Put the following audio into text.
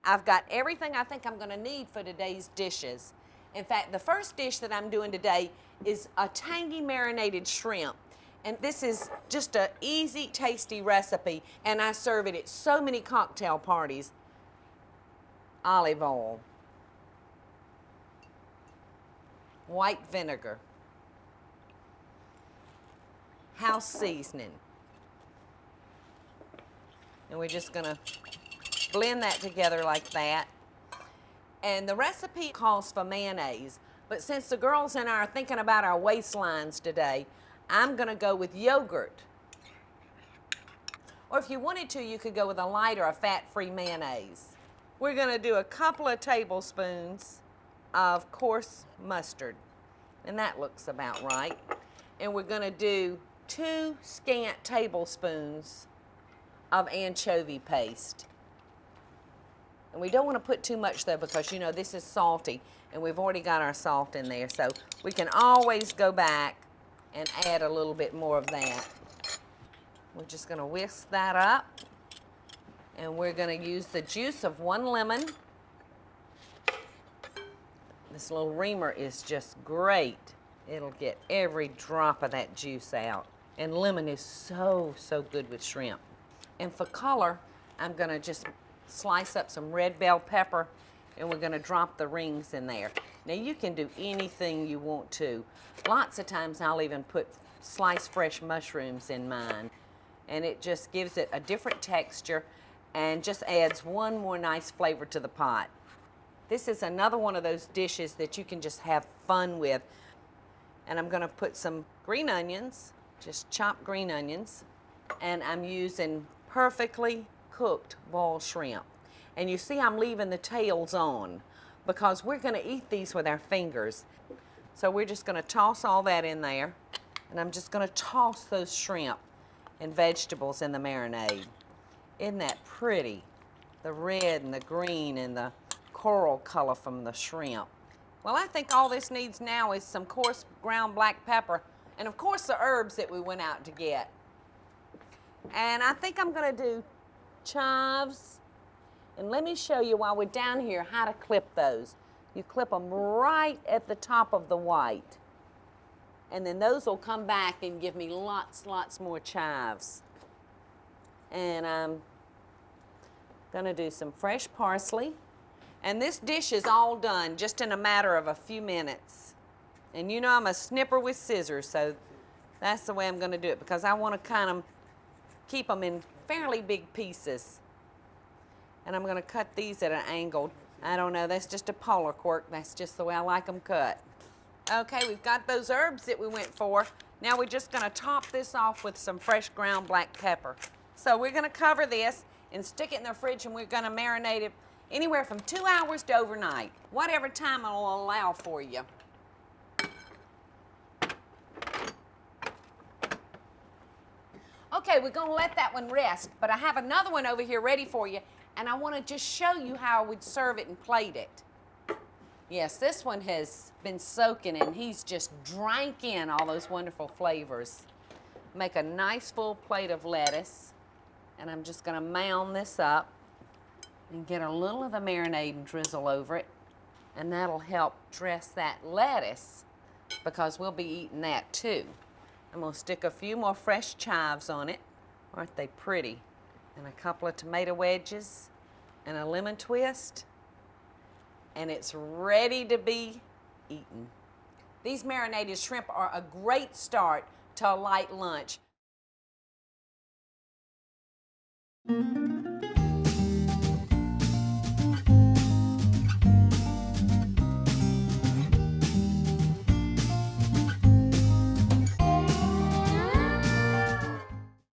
I've got everything I think I'm gonna need for today's dishes. In fact, the first dish that I'm doing today is a tangy marinated shrimp. And this is just an easy, tasty recipe, and I serve it at so many cocktail parties. Olive oil, white vinegar, house seasoning. And we're just gonna blend that together like that. And the recipe calls for mayonnaise, but since the girls and I are thinking about our waistlines today, I'm gonna go with yogurt. Or if you wanted to, you could go with a light or a fat-free mayonnaise. We're gonna do a couple of tablespoons of coarse mustard, and that looks about right. And we're gonna do 2 scant tablespoons of anchovy paste. And we don't want to put too much though, because you know this is salty and we've already got our salt in there, so we can always go back and add a little bit more of that. We're just going to whisk that up, and we're going to use the juice of 1 lemon. This little reamer is just great. It'll get every drop of that juice out. And lemon is so good with shrimp. And for color, I'm going to just slice up some red bell pepper, and we're going to drop the rings in there. Now you can do anything you want to. Lots of times I'll even put sliced fresh mushrooms in mine, and it just gives it a different texture and just adds one more nice flavor to the pot. This is another one of those dishes that you can just have fun with. And I'm going to put some green onions, just chopped green onions, and I'm using perfectly cooked boiled shrimp. And you see I'm leaving the tails on because we're going to eat these with our fingers. So we're just going to toss all that in there, and I'm just going to toss those shrimp and vegetables in the marinade. Isn't that pretty? The red and the green and the coral color from the shrimp. Well, I think all this needs now is some coarse ground black pepper and of course the herbs that we went out to get. And I think I'm going to do chives, and let me show you while we're down here how to clip those. You clip them right at the top of the white, and then those will come back and give me lots more chives. And I'm gonna do some fresh parsley, and this dish is all done just in a matter of a few minutes. And you know I'm a snipper with scissors, so that's the way I'm gonna do it, because I want to kind of keep them in fairly big pieces. And I'm going to cut these at an angle. I don't know, that's just a Paula quirk. That's just the way I like them cut. Okay, we've got those herbs that we went for. Now we're just going to top this off with some fresh ground black pepper. So we're going to cover this and stick it in the fridge, and we're going to marinate it anywhere from 2 hours to overnight, whatever time it'll allow for you. Okay, we're going to let that one rest, but I have another one over here ready for you, and I want to just show you how I would serve it and plate it. Yes, this one has been soaking, and he's just drank in all those wonderful flavors. Make a nice full plate of lettuce, and I'm just going to mound this up and get a little of the marinade and drizzle over it, and that'll help dress that lettuce because we'll be eating that too. I'm going to stick a few more fresh chives on it. Aren't they pretty? And a couple of tomato wedges and a lemon twist. And it's ready to be eaten. These marinated shrimp are a great start to a light lunch.